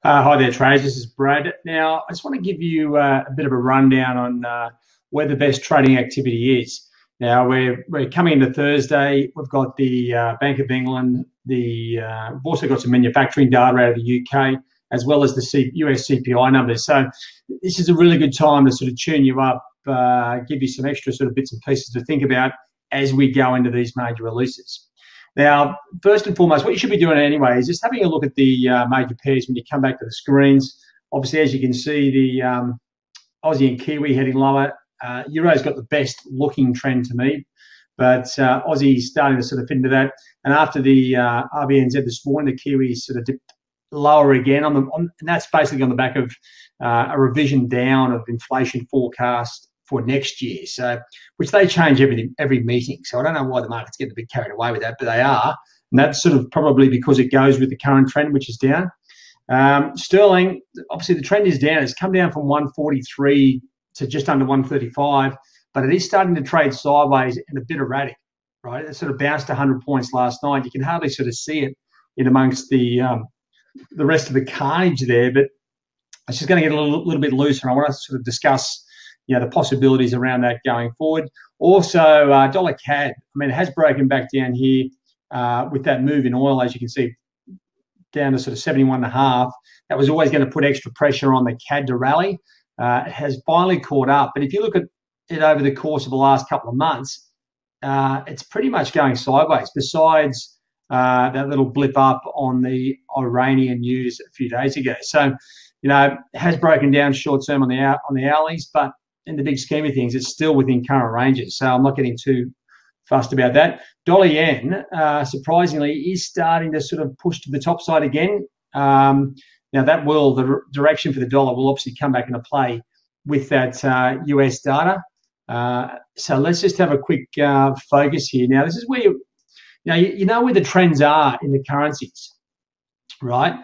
Hi there, traders. This is Brad. Now, I just want to give you a bit of a rundown on where the best trading activity is. Now, we're coming into Thursday. We've got the Bank of England. We've also got some manufacturing data out of the UK, as well as the US CPI numbers. So this is a really good time to sort of tune you up, give you some extra sort of bits and pieces to think about as we go into these major releases. Now, first and foremost, what you should be doing anyway is just having a look at the major pairs when you come back to the screens. Obviously, as you can see, the Aussie and Kiwi heading lower. Euro's got the best looking trend to me, but Aussie's starting to sort of fit into that. And after the RBNZ this morning, the Kiwi sort of dipped lower again, and that's basically on the back of a revision down of inflation forecast for next year, so which they change every meeting. So I don't know why the market's getting a bit carried away with that, but they are, and that's sort of probably because it goes with the current trend, which is down. Sterling, obviously the trend is down. It's come down from 143 to just under 135, but it is starting to trade sideways and a bit erratic, right? It sort of bounced 100 points last night. You can hardly sort of see it in amongst the rest of the carnage there, but it's just going to get a little bit looser. And I want to sort of discuss the possibilities around that going forward. Also, dollar CAD. I mean, it has broken back down here with that move in oil, as you can see, down to sort of 71.5. That was always going to put extra pressure on the CAD to rally. It has finally caught up. But if you look at it over the course of the last couple of months, it's pretty much going sideways, besides that little blip up on the Iranian news a few days ago. So, it has broken down short term on the hourlies, but in the big scheme of things, it's still within current ranges. So I'm not getting too fussed about that. Dollar yen, surprisingly, is starting to sort of push to the top side again. Now the direction for the dollar will obviously come back into play with that US data. So let's just have a quick focus here. Now, this is where you know where the trends are in the currencies, right?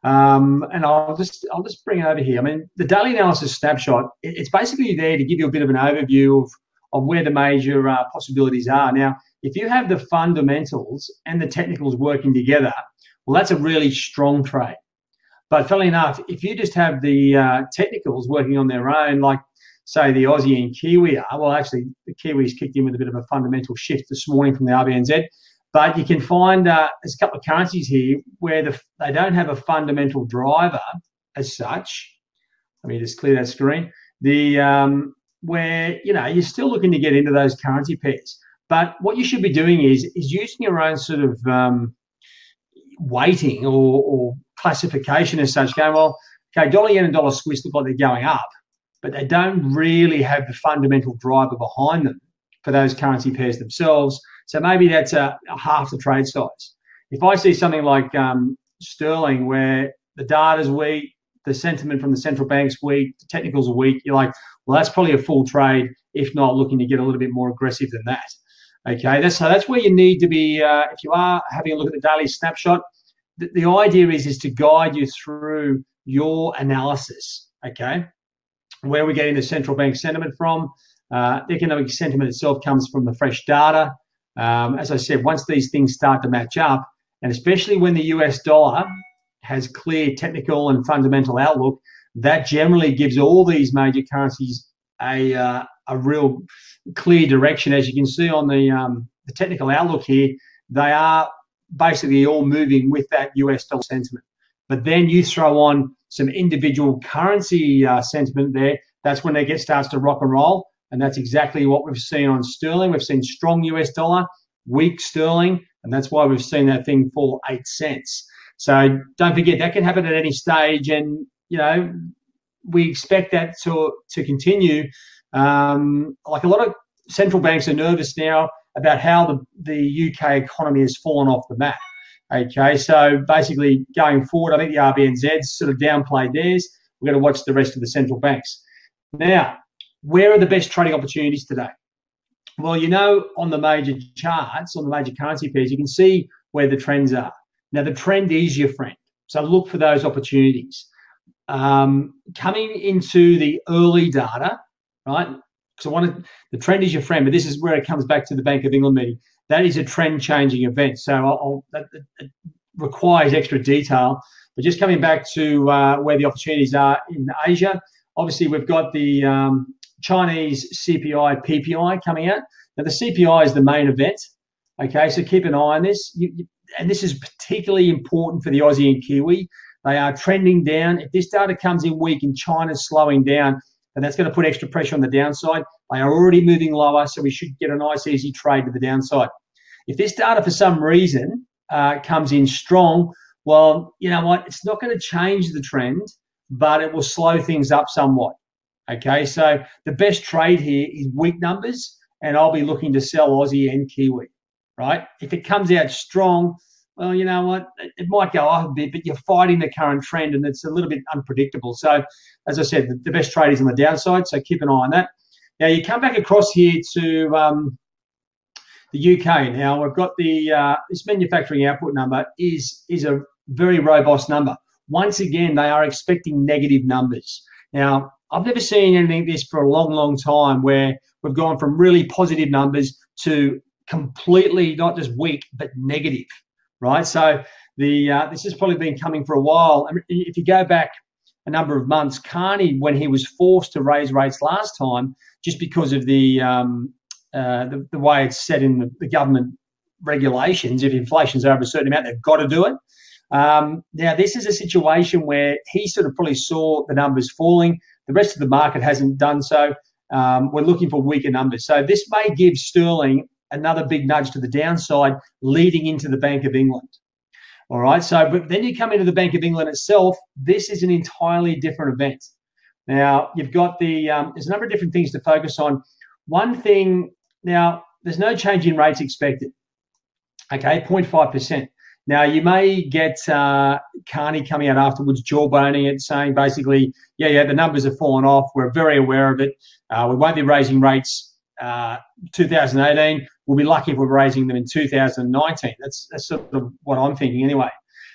And I'll just bring it over here. I mean, the daily analysis snapshot, it's basically there to give you a bit of an overview of where the major possibilities are. Now, if you have the fundamentals and the technicals working together, well, that's a really strong trade. But funnily enough, if you just have the technicals working on their own, like say the Aussie and Kiwi are, well, actually the Kiwi's kicked in with a bit of a fundamental shift this morning from the RBNZ. But you can find there's a couple of currencies here where they don't have a fundamental driver as such. Let me just clear that screen. Where you're still looking to get into those currency pairs. But what you should be doing is using your own sort of weighting or classification as such. Going, well, okay, dollar yen and dollar Swiss look like they're going up, but they don't really have the fundamental driver behind them for those currency pairs themselves. So maybe that's a half the trade size. If I see something like sterling, where the data's weak, the sentiment from the central bank's weak, the technicals are weak, you're like, well, that's probably a full trade, if not looking to get a little bit more aggressive than that. Okay, that's where you need to be. If you are having a look at the daily snapshot, the idea is to guide you through your analysis. Okay, where we're getting the central bank sentiment from. The economic sentiment itself comes from the fresh data. As I said, once these things start to match up, and especially when the US dollar has clear technical and fundamental outlook, that generally gives all these major currencies a real clear direction. As you can see on the technical outlook here, they are basically all moving with that US dollar sentiment. But then you throw on some individual currency sentiment there, that's when it starts to rock and roll. And that's exactly what we've seen on sterling. We've seen strong US dollar, weak sterling, and that's why we've seen that thing fall 8 cents. So don't forget, that can happen at any stage, and we expect that to continue. Like a lot of central banks are nervous now about how the UK economy has fallen off the map. Okay, so basically going forward, I think the RBNZ's sort of downplayed theirs. We're going to watch the rest of the central banks. Now, where are the best trading opportunities today? Well, on the major charts, on the major currency pairs, you can see where the trends are. Now, the trend is your friend. So look for those opportunities. Coming into the early data, right? Because the trend is your friend, but this is where it comes back to the Bank of England meeting. That is a trend-changing event. So requires extra detail. But just coming back to where the opportunities are in Asia, obviously we've got the Chinese CPI, PPI coming out. Now the CPI is the main event. Okay, so keep an eye on this. And this is particularly important for the Aussie and Kiwi. They are trending down. If this data comes in weak and China's slowing down, then that's going to put extra pressure on the downside. They are already moving lower, so we should get a nice, easy trade to the downside. If this data, for some reason, comes in strong, well, you know what? It's not going to change the trend, but it will slow things up somewhat. Okay, so the best trade here is weak numbers, and I'll be looking to sell Aussie and Kiwi, right? If it comes out strong, well, you know what? It might go up a bit, but you're fighting the current trend, and it's a little bit unpredictable. So, as I said, the best trade is on the downside, so keep an eye on that. Now, you come back across here to the UK. Now, we've got the this manufacturing output number is a very robust number. Once again, they are expecting negative numbers. Now, I've never seen anything like this for a long, long time where we've gone from really positive numbers to completely not just weak, but negative, right? So this has probably been coming for a while. I mean, if you go back a number of months, Carney, when he was forced to raise rates last time, just because of the way it's set in the government regulations, if inflation's over a certain amount, they've got to do it. Now, this is a situation where he sort of probably saw the numbers falling. The rest of the market hasn't done so. We're looking for weaker numbers. So this may give sterling another big nudge to the downside leading into the Bank of England. All right. So, but then you come into the Bank of England itself. This is an entirely different event. Now, you've got there's a number of different things to focus on. One thing, now, there's no change in rates expected. Okay, 0.5%. Now, you may get Carney coming out afterwards, jawboning it, saying basically, yeah, the numbers have fallen off. We're very aware of it. We won't be raising rates 2018. We'll be lucky if we're raising them in 2019. That's sort of what I'm thinking anyway.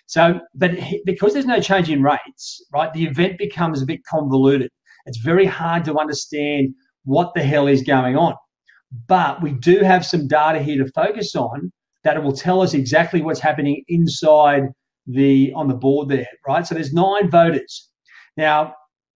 So, but because there's no change in rates, right, the event becomes a bit convoluted. It's very hard to understand what the hell is going on. But we do have some data here to focus on that it will tell us exactly what's happening inside on the board there, right? So there's 9 voters. Now,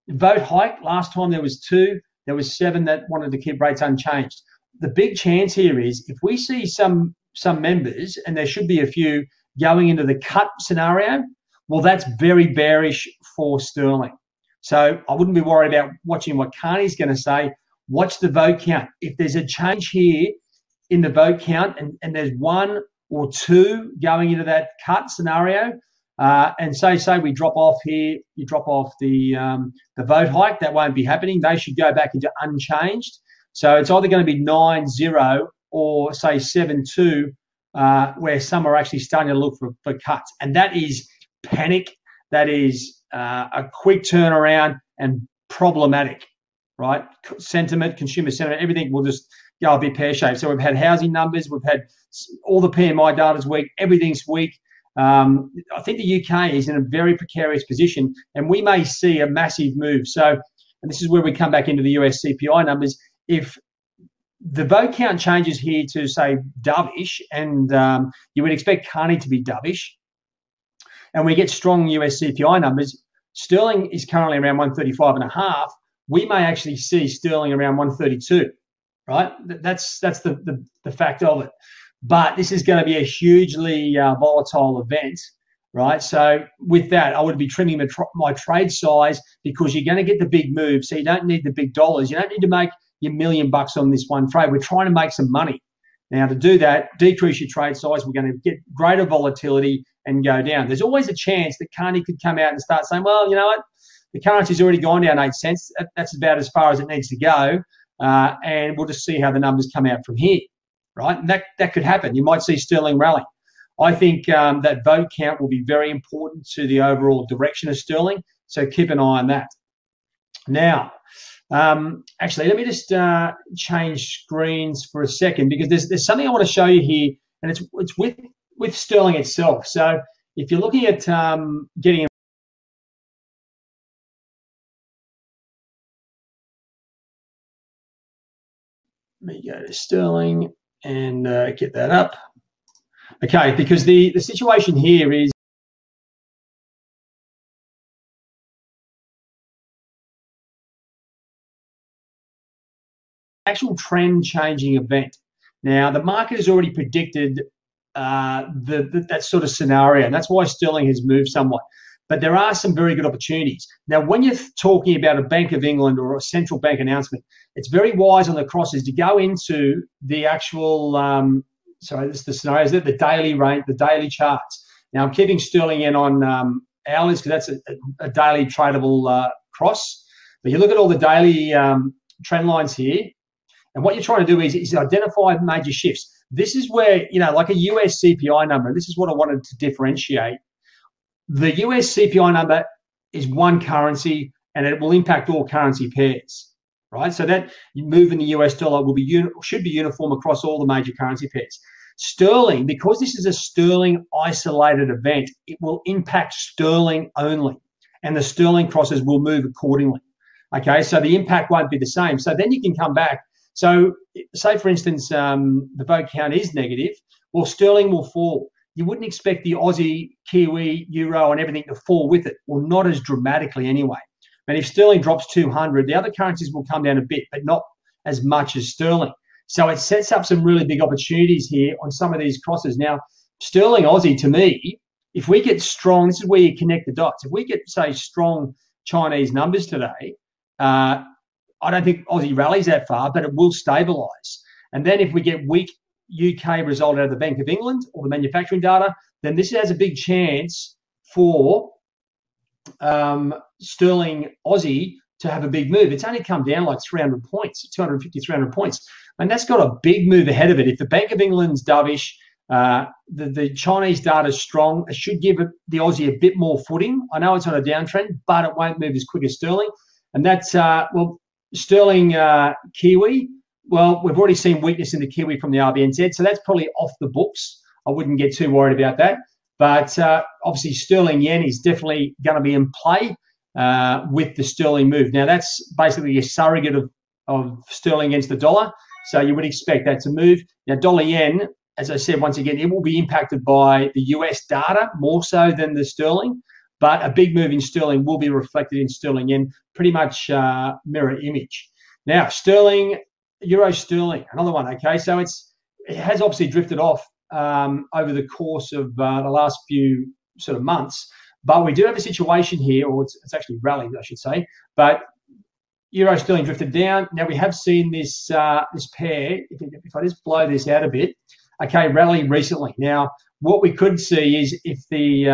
vote hike, last time there was 2, there was 7 that wanted to keep rates unchanged. The big chance here is if we see some members, and there should be a few, going into the cut scenario, well, that's very bearish for sterling. So I wouldn't be worried about watching what Carney's going to say. Watch the vote count. If there's a change here in the vote count and there's 1 or 2 going into that cut scenario, and say we drop off here, you drop off the vote hike, that won't be happening. They should go back into unchanged. So it's either going to be 9-0 or say 7-2, where some are actually starting to look for cuts. And that is panic. That is a quick turnaround and problematic, right? Sentiment, consumer sentiment, everything will just go a bit pear-shaped. So we've had housing numbers, we've had all the PMI data's weak, everything's weak. I think the UK is in a very precarious position, and we may see a massive move. So, and this is where we come back into the US CPI numbers. If the vote count changes here to, say, dovish, and you would expect Carney to be dovish, and we get strong US CPI numbers, sterling is currently around 135.5. We may actually see sterling around 132, right? That's the fact of it. But this is going to be a hugely volatile event, right? So with that, I would be trimming my trade size because you're going to get the big move. So you don't need the big dollars. You don't need to make your $1 million on this one trade. We're trying to make some money. Now, to do that, decrease your trade size. We're going to get greater volatility and go down. There's always a chance that Carney could come out and start saying, well, you know what? The currency's already gone down 8 cents. That's about as far as it needs to go. And we'll just see how the numbers come out from here, right? And that could happen. You might see sterling rally. I think that vote count will be very important to the overall direction of sterling. So keep an eye on that. Now, actually, let me just change screens for a second because there's something I want to show you here, and it's with sterling itself. So if you're looking at getting let me go to sterling and get that up. Okay, because the situation here is actual trend changing event. Now, the market has already predicted that sort of scenario, and that's why sterling has moved somewhat. But there are some very good opportunities. Now, when you're talking about a Bank of England or a central bank announcement, it's very wise on the crosses to go into the actual, this is the scenarios, the daily rate, the daily charts. Now, I'm keeping sterling in on hourlies because that's a daily tradable cross. But you look at all the daily trend lines here, and what you're trying to do is identify major shifts. This is where, like a US CPI number, this is what I wanted to differentiate. The US CPI number is one currency, and it will impact all currency pairs, right? So that you move in the US dollar should be uniform across all the major currency pairs. Sterling, because this is a sterling isolated event, it will impact sterling only, and the sterling crosses will move accordingly. Okay, so the impact won't be the same. So then you can come back. So say, for instance, the vote count is negative. Well, sterling will fall. You wouldn't expect the Aussie, Kiwi, Euro, and everything to fall with it, or not as dramatically anyway. And if sterling drops 200, the other currencies will come down a bit, but not as much as sterling. So it sets up some really big opportunities here on some of these crosses. Now, sterling Aussie, to me, if we get strong, this is where you connect the dots. If we get, say, strong Chinese numbers today, I don't think Aussie rallies that far, but it will stabilise. And then if we get weak UK result out of the Bank of England or the manufacturing data, then this has a big chance for sterling Aussie to have a big move. It's only come down like 300 points, 250, 300 points. And that's got a big move ahead of it. If the Bank of England's dovish, the Chinese data is strong, it should give the Aussie a bit more footing. I know it's on a downtrend, but it won't move as quick as sterling. And that's, sterling Kiwi, well, we've already seen weakness in the Kiwi from the RBNZ, so that's probably off the books. I wouldn't get too worried about that. But obviously, sterling yen is definitely going to be in play with the sterling move. Now, that's basically a surrogate of sterling against the dollar, so you would expect that to move. Now, dollar yen, as I said, once again, it will be impacted by the US data more so than the sterling, but a big move in sterling will be reflected in sterling yen, pretty much mirror image. Now, sterling, euro sterling, another one, okay? So it has obviously drifted off over the course of the last few sort of months, but we do have a situation here, or it's actually rallied, I should say, but euro sterling drifted down. Now we have seen this this pair, if I just blow this out a bit, okay, rally recently. Now, what we could see is if the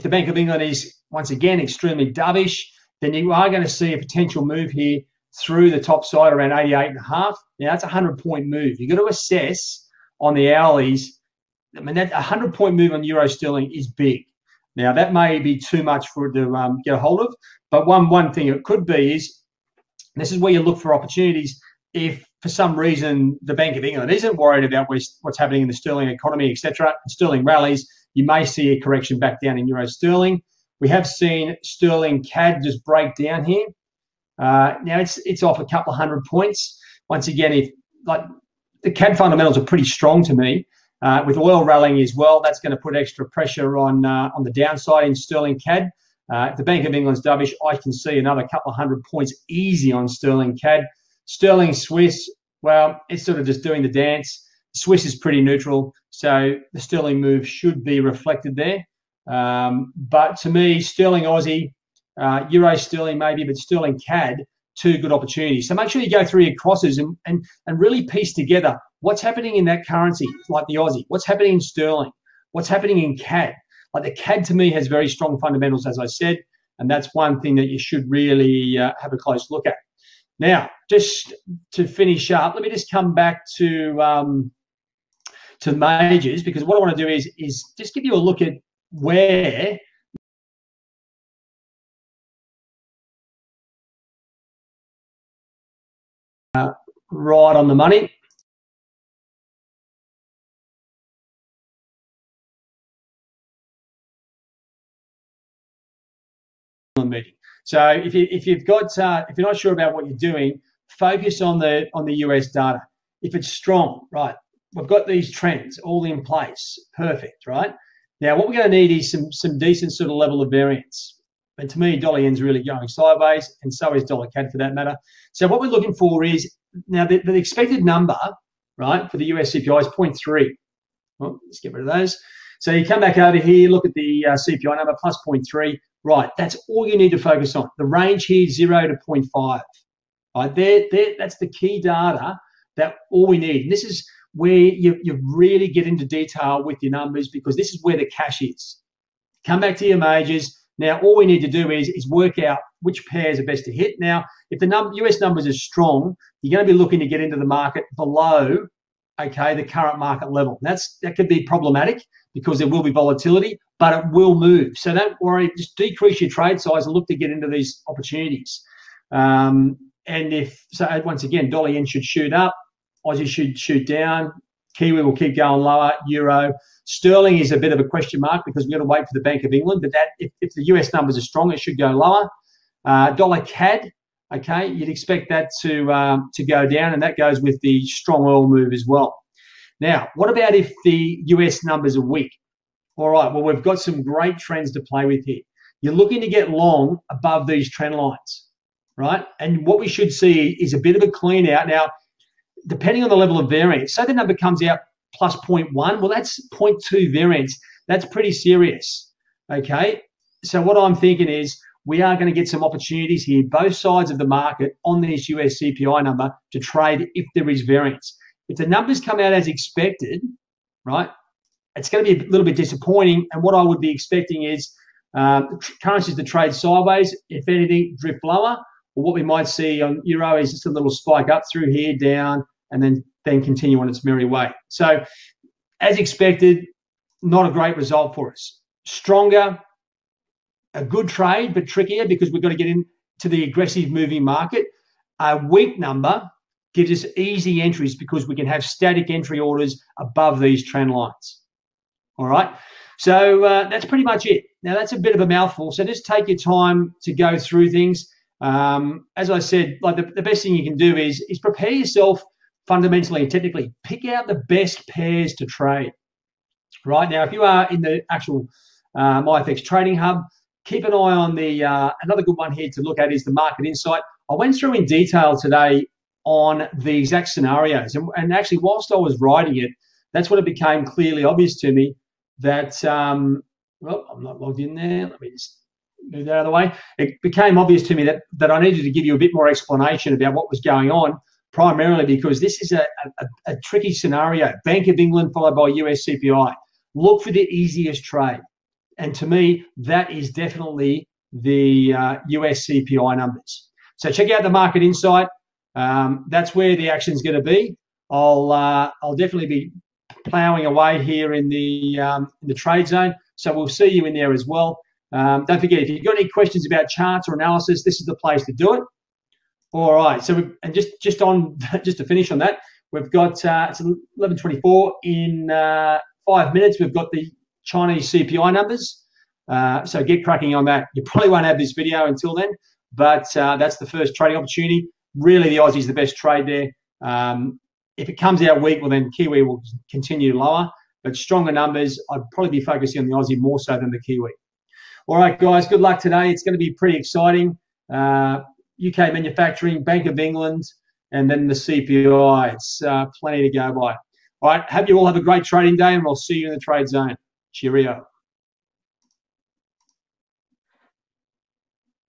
Bank of England is once again extremely dovish, then you are going to see a potential move here through the top side around 88.5. Now that's a 100-point move. You've got to assess on the hourlies. I mean, that 100-point move on euro sterling is big. Now that may be too much for it to get a hold of, but one thing it could be is this is where you look for opportunities. If for some reason the Bank of England isn't worried about what's happening in the sterling economy, etc., sterling rallies, you may see a correction back down in euro sterling. We have seen sterling CAD just break down here. Now it's off a couple of 100 points. Once again, if like the CAD fundamentals are pretty strong to me, with oil rallying as well, that's going to put extra pressure on the downside in sterling CAD. If the Bank of England's dovish, I can see another couple of 100 points easy on sterling CAD. Sterling Swiss, well, it's sort of just doing the dance. Swiss is pretty neutral, so the sterling move should be reflected there. But to me, sterling Aussie, euro sterling maybe, but sterling CAD, two good opportunities. So make sure you go through your crosses and really piece together what's happening in that currency, like the Aussie, what's happening in sterling, what's happening in CAD. Like the CAD to me has very strong fundamentals, as I said, and that's one thing that you should really have a close look at. Now, just to finish up, let me just come back to majors, because what I want to do is just give you a look at where right on the money. Meeting. So if you're not sure about what you're doing, focus on the US data. If it's strong, right, we've got these trends all in place, perfect, right? Now what we're going to need is some decent sort of level of variance. But to me, dollar yen's really going sideways, and so is dollar CAD for that matter. So what we're looking for is, now the expected number, right, for the US CPI is 0.3. Well, let's get rid of those. So you come back over here, look at the CPI number, plus 0.3. Right, that's all you need to focus on. The range here, 0 to 0.5. Right, that's the key data, that all we need. And this is where you really get into detail with your numbers, because this is where the cash is. Come back to your majors. Now, all we need to do is work out which pairs are best to hit. Now, if the US numbers are strong, you're going to be looking to get into the market below, okay, the current market level. That could be problematic because there will be volatility, but it will move. So don't worry, just decrease your trade size and look to get into these opportunities. And once again, dollar yen should shoot up, Aussie should shoot down, Kiwi will keep going lower, euro. Sterling is a bit of a question mark because we've got to wait for the Bank of England, but if the US numbers are strong, it should go lower. Dollar CAD, okay, you'd expect that to go down, and that goes with the strong oil move as well. Now, what about if the US numbers are weak? All right, well, we've got some great trends to play with here. You're looking to get long above these trend lines, right? And what we should see is a bit of a clean out. Now, depending on the level of variance, say the number comes out plus 0.1, well, that's 0.2 variance. That's pretty serious, okay? So what I'm thinking is we are going to get some opportunities here, both sides of the market, on this US CPI number to trade if there is variance. If the numbers come out as expected, right, it's going to be a little bit disappointing. And what I would be expecting is currencies to trade sideways, if anything, drift lower. Or what we might see on euro is just a little spike up through here, down, and then continue on its merry way. So, as expected, not a great result for us. Stronger, a good trade, but trickier because we've got to get into the aggressive moving market. A weak number gives us easy entries because we can have static entry orders above these trend lines. All right, so that's pretty much it. Now, that's a bit of a mouthful, so just take your time to go through things. As I said, like the best thing you can do is prepare yourself fundamentally and technically. Pick out the best pairs to trade. Right now, if you are in the actual MyFX Trading Hub, keep an eye on the another good one here to look at is the Market Insight. I went through in detail today on the exact scenarios, and actually, whilst I was writing it, that's when it became clearly obvious to me that well, I'm not logged in there. Let me just move that out of the way. It became obvious to me that I needed to give you a bit more explanation about what was going on, primarily because this is a tricky scenario. Bank of England followed by US CPI. Look for the easiest trade. And to me, that is definitely the US CPI numbers. So check out the Market Insight. That's where the action is going to be. I'll definitely be plowing away here in the trade zone. So we'll see you in there as well. Don't forget, if you've got any questions about charts or analysis, this is the place to do it. All right. So, and just to finish on that, we've got it's 11:24 in 5 minutes. We've got the Chinese CPI numbers. So get cracking on that. You probably won't have this video until then, but that's the first trading opportunity. Really, the Aussie is the best trade there. If it comes out weak, well, then Kiwi will continue lower. But stronger numbers, I'd probably be focusing on the Aussie more so than the Kiwi. All right, guys, good luck today. It's going to be pretty exciting. UK manufacturing, Bank of England, and then the CPI. It's plenty to go by. All right, hope you all have a great trading day, and we'll see you in the trade zone. Cheerio.